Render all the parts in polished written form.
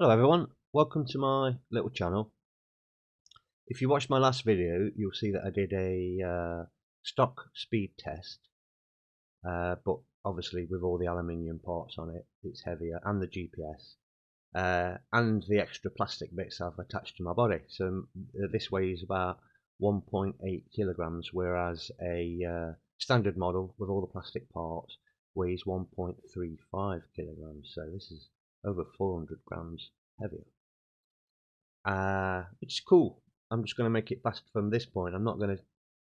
Hello everyone, welcome to my little channel. If you watched my last video, you'll see that I did a stock speed test, but obviously with all the aluminium parts on it, it's heavier, and the GPS, and the extra plastic bits I've attached to my body. So this weighs about 1.8 kilograms, whereas a standard model with all the plastic parts weighs 1.35 kilograms. So this is over 400 grams heavier. Which is cool. I'm just going to make it fast from this point. I'm not going to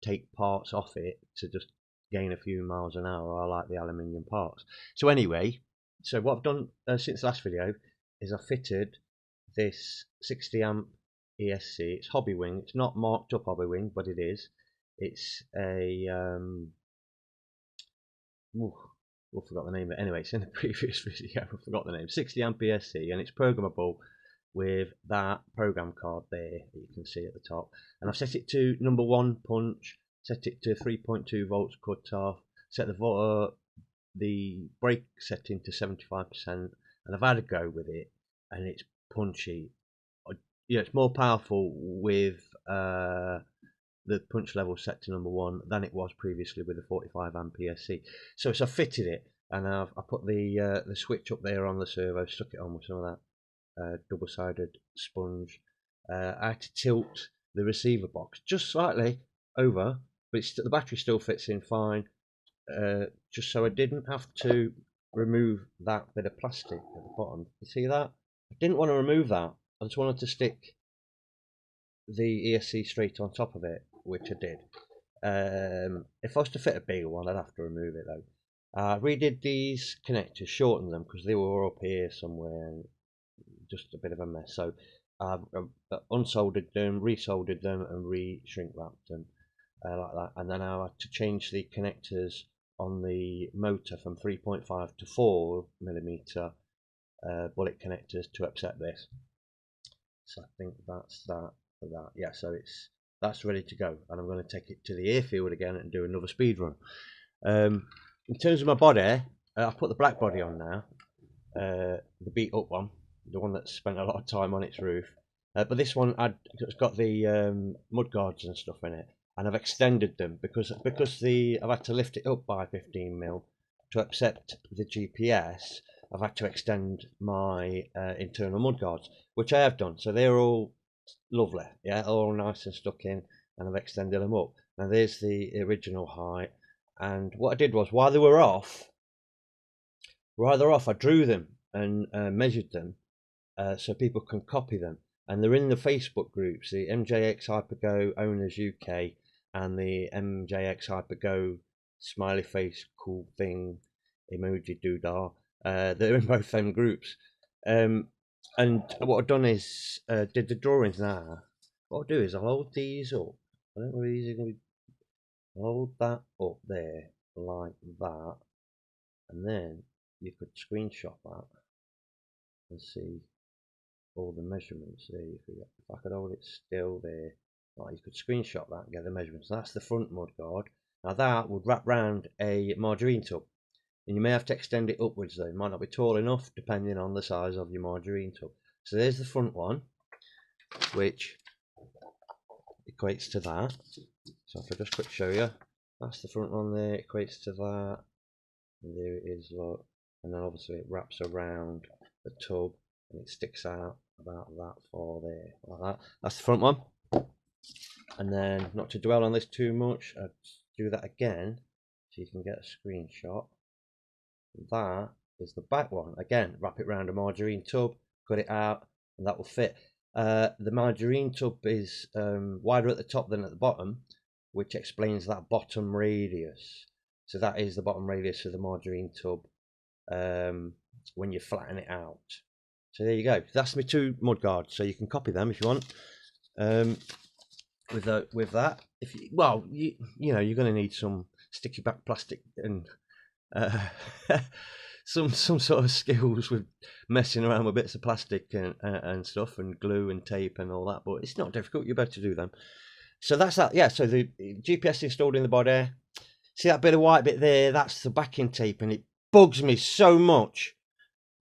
take parts off it to just gain a few miles an hour. I like the aluminium parts. So anyway, so what I've done since last video is I fitted this 60 amp ESC. It's Hobbywing. It's not marked up Hobbywing, but it is. It's a I forgot the name of it. Anyway, it's in the previous video. I forgot the name. 60 amp ESC, and it's programmable with that program card there that you can see at the top. And I've set it to number 1 punch, set it to 3.2 volts cut off, set the brake setting to 75%, and I've had a go with it, and it's punchy. Yeah, it's more powerful with the punch level set to number 1 than it was previously with the 45 amp ESC. So I fitted it, and I put the switch up there on the servo, stuck it on with some of that double-sided sponge. I had to tilt the receiver box just slightly over, but the battery still fits in fine, just so I didn't have to remove that bit of plastic at the bottom. You see that? I didn't want to remove that. I just wanted to stick the ESC straight on top of it, which I did. If I was to fit a bigger one, I'd have to remove it though. I redid these connectors, shortened them because they were up here somewhere, and just a bit of a mess. So I've unsoldered them, resoldered them, and re-shrink wrapped them like that. And then I had to change the connectors on the motor from 3.5 to 4mm bullet connectors to accept this. So I think that's that for that. Yeah, so that's ready to go, and I'm going to take it to the airfield again and do another speed run. In terms of my body, I've put the black body on now, the beat up one, the one that spent a lot of time on its roof, but this one it's got the mud guards and stuff in it, and I've extended them because I've had to lift it up by 15mm to accept the GPS. I've had to extend my internal mud guards, which I have done, so they're all lovely, yeah, all nice and stuck in, and I've extended them up. Now there's the original height, and what I did was while they were off, I drew them and measured them so people can copy them, and they're in the Facebook groups, the MJX Hypergo Owners UK and the MJX Hypergo smiley face cool thing emoji doodah. They're in both them groups, and what I've done is did the drawings now. What I'll do is I'll hold these up. I don't know where these are going to be. Hold that up there like that, and then you could screenshot that and see all the measurements there. If I could hold it still there, right, you could screenshot that and get the measurements. That's the front mud guard. Now that would wrap round a margarine tub, and you may have to extend it upwards though. It might not be tall enough depending on the size of your margarine tub. So there's the front one, which equates to that. So if I just quick show you, that's the front one there, equates to that, and there it is, look, and then obviously it wraps around the tub and it sticks out about that far there, like that. That's the front one. And then, not to dwell on this too much, I'd do that again so you can get a screenshot. That is the back one. Again, wrap it around a margarine tub, cut it out, and that will fit. The margarine tub is wider at the top than at the bottom, which explains that bottom radius. So that is the bottom radius of the margarine tub when you flatten it out. So there you go. That's my 2 mud guards. So you can copy them if you want. With that, if you, well, you know, you're going to need some sticky back plastic and some sort of skills with messing around with bits of plastic and stuff, and glue and tape and all that, but it's not difficult. You're better to do them. So that's that. Yeah, so the GPS installed in the body. See that bit of white bit there? That's the backing tape, and it bugs me so much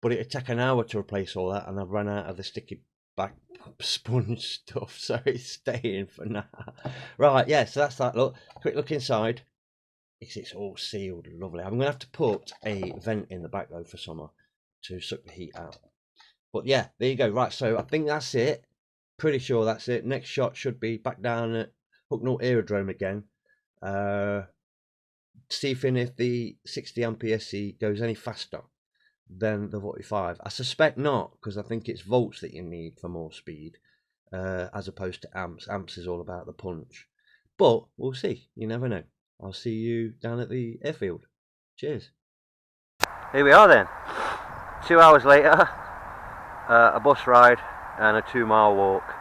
but it'd take an hour to replace all that, and I've run out of the sticky back sponge stuff, so it's staying for now. Right, yeah, so that's that. Look, quick look inside. It's all sealed, lovely. I'm gonna have to put a vent in the back though for summer to suck the heat out. But yeah, there you go. Right, so I think that's it. Pretty sure that's it. Next shot should be back down at Hucknall Aerodrome again. See if the 60 amp ESC goes any faster than the 45. I suspect not, because I think it's volts that you need for more speed, as opposed to amps. Amps is all about the punch. But we'll see. You never know. I'll see you down at the airfield. Cheers. Here we are then. 2 hours later, a bus ride and a 2-mile walk,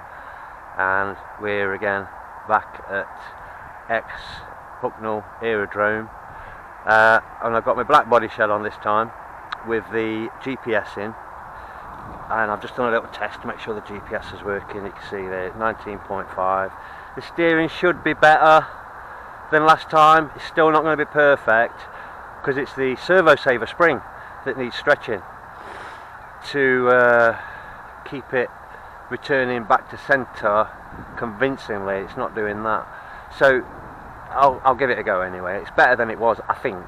and we're again back at Hucknall Aerodrome, and I've got my black body shell on this time with the GPS in, and I've just done a little test to make sure the GPS is working. You can see there 19.5. The steering should be better than last time. It's still not going to be perfect because it's the servo saver spring that needs stretching to keep it returning back to centre convincingly. It's not doing that, so I'll give it a go anyway. It's better than it was, I think.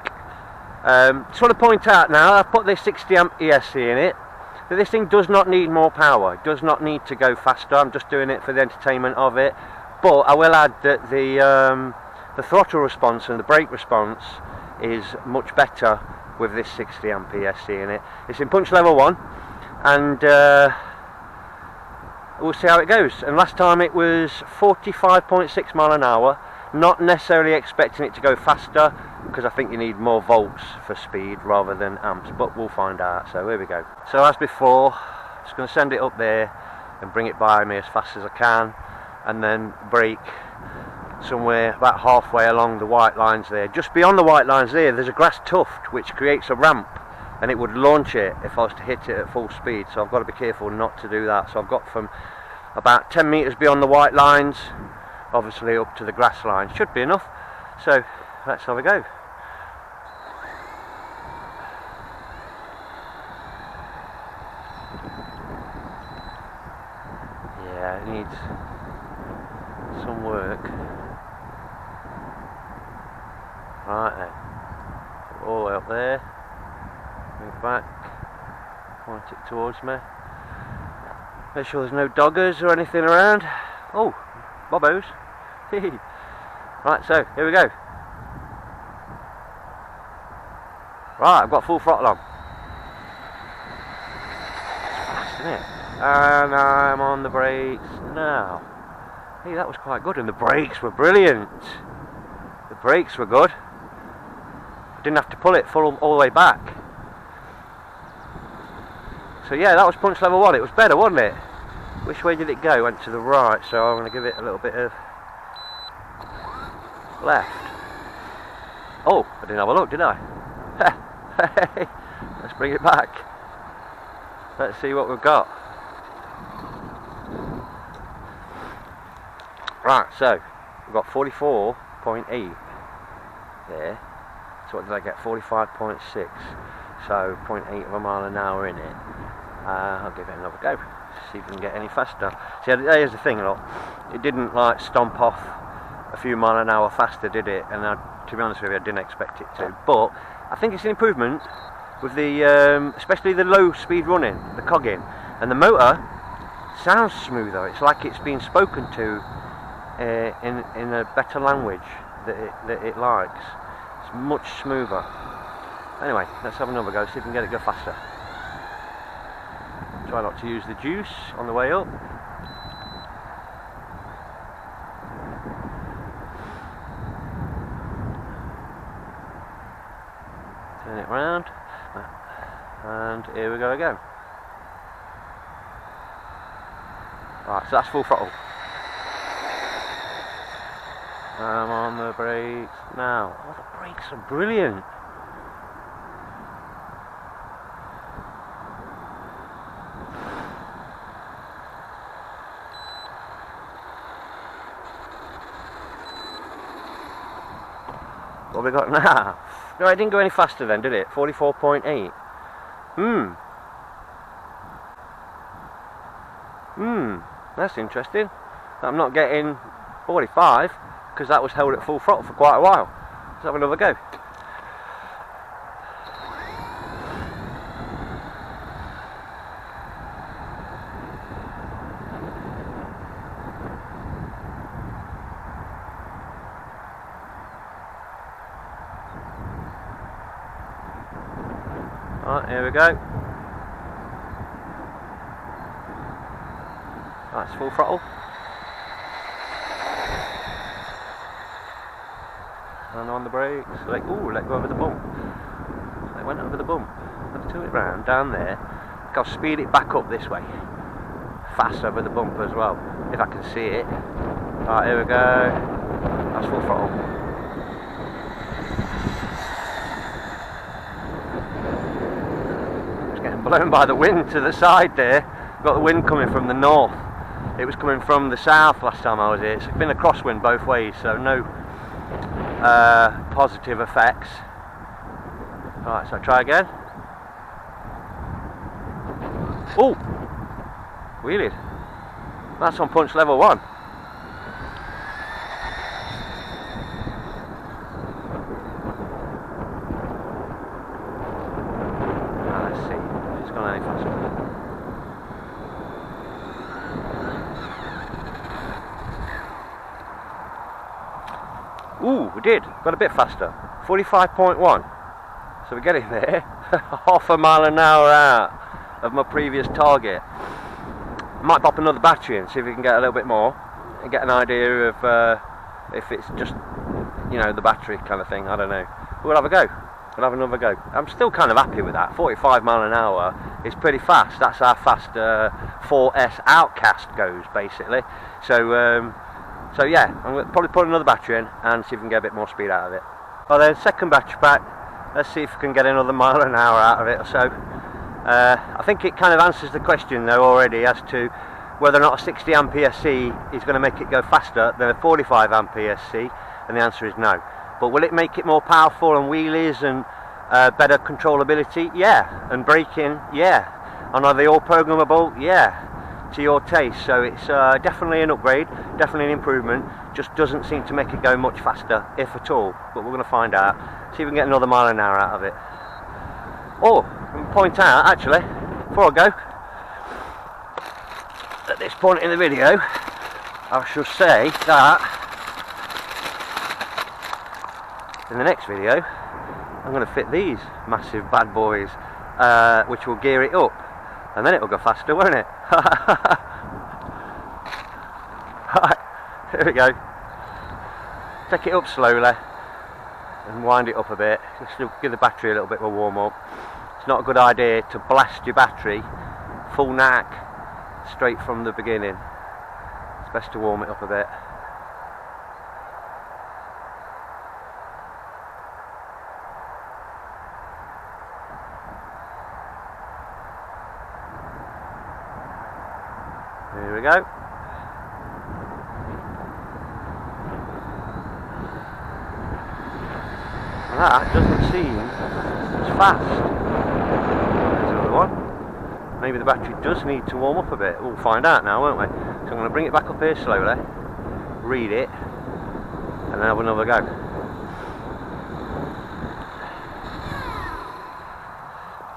Just want to point out now, I've put this 60 amp ESC in it, that this thing does not need more power. It does not need to go faster. I'm just doing it for the entertainment of it. But I will add that the throttle response and the brake response is much better with this 60 amp ESC in it. It's in punch level 1, and we'll see how it goes. And last time it was 45.6 mile an hour. Not necessarily expecting it to go faster, because I think you need more volts for speed rather than amps, but we'll find out. So here we go. So as before, just going to send it up there and bring it by me as fast as I can, and then brake somewhere about halfway along the white lines there. Just beyond the white lines there's a grass tuft which creates a ramp, and it would launch it if I was to hit it at full speed, so I've got to be careful not to do that. So I've got from about 10 metres beyond the white lines, obviously up to the grass line. Should be enough, so let's have a go. Yeah, it needs some work. Right then, all the way up there, bring it back, point it towards me, make sure there's no doggers or anything around. Oh, bobbos. Right, so here we go. Right, I've got full throttle on. It's fast, isn't it? And I'm on the brakes now. Hey, that was quite good, and the brakes were brilliant. The brakes were good. I didn't have to pull it full all the way back. So yeah, that was punch level 1. It was better, wasn't it? Which way did it go? It went to the right, so I'm going to give it a little bit of left. Oh, I didn't have a look, did I? Let's bring it back. Let's see what we've got. Right, so we've got 44.8 there. So what did I get? 45.6. So 0.8 of a mile an hour in it. I'll give it another go. See if we can get any faster. See, here's the thing, look. It didn't like stomp off a few mile an hour faster, did it? And to be honest with you, I didn't expect it to. But I think it's an improvement with the, especially the low speed running, the cogging, and the motor sounds smoother. It's like it's been spoken to in a better language that it likes. It's much smoother. Anyway, let's have another go. See if we can get it go faster. Try not to use the juice on the way up. Turn it round, and here we go again. Right, so that's full throttle. I'm on the brakes now. Oh, the brakes are brilliant. What have we got now? No, it didn't go any faster then, did it? 44.8. That's interesting. I'm not getting 45 because that was held at full throttle for quite a while. Let's have another go. Right, here we go. That's full throttle. And on the brakes. Let go over the bump. They went over the bump. I've turned it round down there. I'll speed it back up this way. Fast over the bump as well, if I can see it. Right, here we go. That's full throttle. It's getting blown by the wind to the side there. Got the wind coming from the north. It was coming from the south last time I was here. It's been a crosswind both ways, so no positive effects. Right, so try again. Oh! Wheelied. That's on punch level 1. Let's see if it's gone any faster. Ooh, we did. Got a bit faster. 45.1. So we're getting there. Half a mile an hour out of my previous target. Might pop another battery in, see if we can get a little bit more and get an idea of if it's just, you know, the battery kind of thing. I don't know. We'll have a go. We'll have another go. I'm still kind of happy with that. 45 mile an hour is pretty fast. That's how fast 4S Outcast goes, basically. So yeah, I'm going to probably put another battery in and see if we can get a bit more speed out of it. Well then, second battery pack. Let's see if we can get another mile an hour out of it or so. I think it kind of answers the question though already as to whether or not a 60 Amp ESC is going to make it go faster than a 45 Amp ESC, and the answer is no. But will it make it more powerful on wheelies and better controllability? Yeah. And braking? Yeah. And are they all programmable? Yeah. To your taste. So it's definitely an upgrade, definitely an improvement. Just doesn't seem to make it go much faster, if at all. But we're going to find out. See if we can get another mile an hour out of it. Oh, let me point out actually, before I go, at this point in the video, I shall say that in the next video, I'm going to fit these massive bad boys, which will gear it up, and then it will go faster, won't it? Right, here we go. Take it up slowly and wind it up a bit, just to give the battery a little bit of a warm up. It's not a good idea to blast your battery full knack straight from the beginning. It's best to warm it up a bit. Here we go. That doesn't seem as fast. There's another one. Maybe the battery does need to warm up a bit. We'll find out now, won't we? So I'm going to bring it back up here slowly, read it, and then have another go.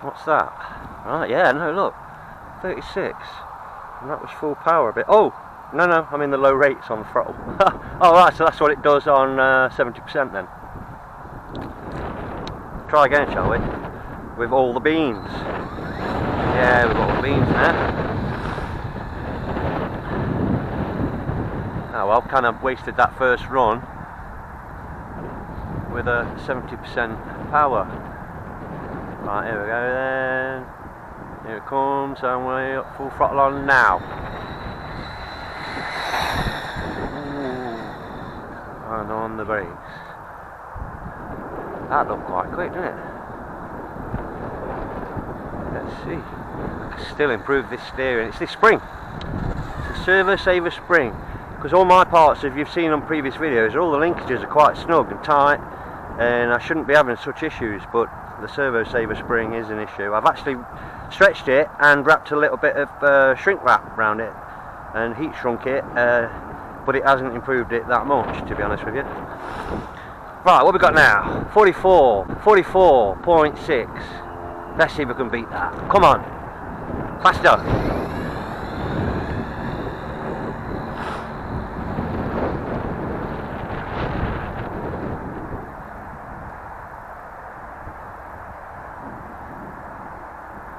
What's that? Right, yeah, no, look. 36. And that was full power a bit. Oh! No, I'm in the low rates on the throttle. Oh, right, so that's what it does on 70% then. Try again, shall we? With all the beans. Yeah, we've got all the beans now. Oh well, kind of wasted that first run with a 70% power. Right, here we go then. Here it comes, and we're up full throttle on now. Ooh. And on the brakes. That looked quite quick, didn't it? Let's see. I can still improve this steering. It's this spring. It's a servo saver spring. Because all my parts, if you've seen on previous videos, all the linkages are quite snug and tight, and I shouldn't be having such issues, but the servo saver spring is an issue. I've actually stretched it and wrapped a little bit of shrink wrap around it and heat shrunk it, but it hasn't improved it that much, to be honest with you. Right, what we got now? 44.6. Let's see if we can beat that. Come on, faster.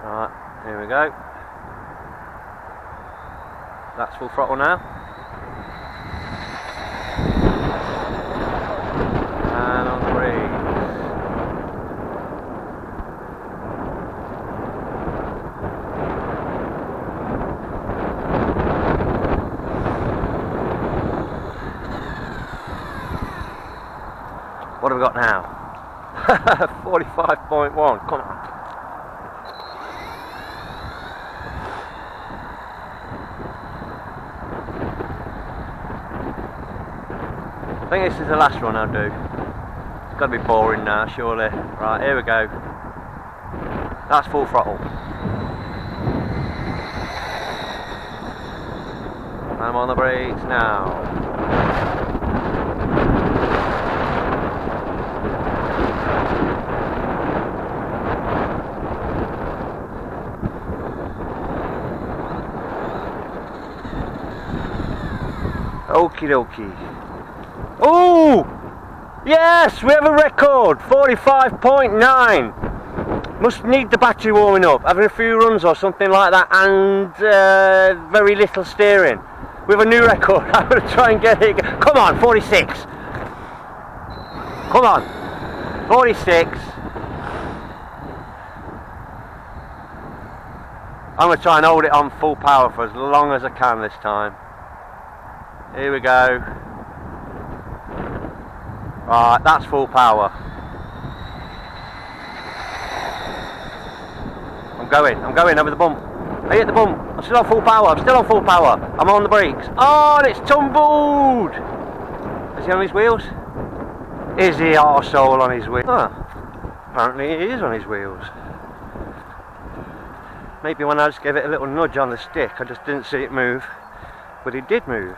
Right, here we go. That's full throttle now. And on the brakes. What have we got now? 45.1, come on. I think this is the last one I'll do. It's got to be boring now, surely. Right, here we go. That's full throttle. I'm on the brakes now. Okie dokie. Oh! Yes! We have a record! 45.9! Must need the battery warming up, having a few runs or something like that, and very little steering. We have a new record. I'm going to try and get it. Come on, 46! Come on! 46! I'm going to try and hold it on full power for as long as I can this time. Here we go. Right, that's full power. I'm going over the bump. I hit the bump. I'm still on full power. I'm on the brakes. Oh, and it's tumbled! Is he on his wheels? Is he arsehole on his wheels? Oh, apparently he is on his wheels. Maybe when I just gave it a little nudge on the stick, I just didn't see it move. But he did move.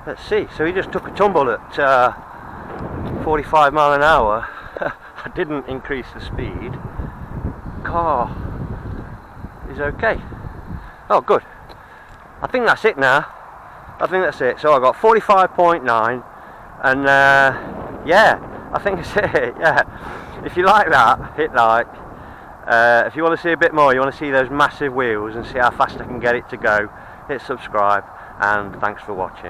Let's see. So he just took a tumble at 45 mile an hour. I didn't increase the speed. Car is okay. Oh, good. I think that's it now. I think that's it. So I got 45.9, and yeah, I think that's it. Yeah. If you like that, hit like. If you want to see a bit more, you want to see those massive wheels and see how fast I can get it to go, hit subscribe, and thanks for watching.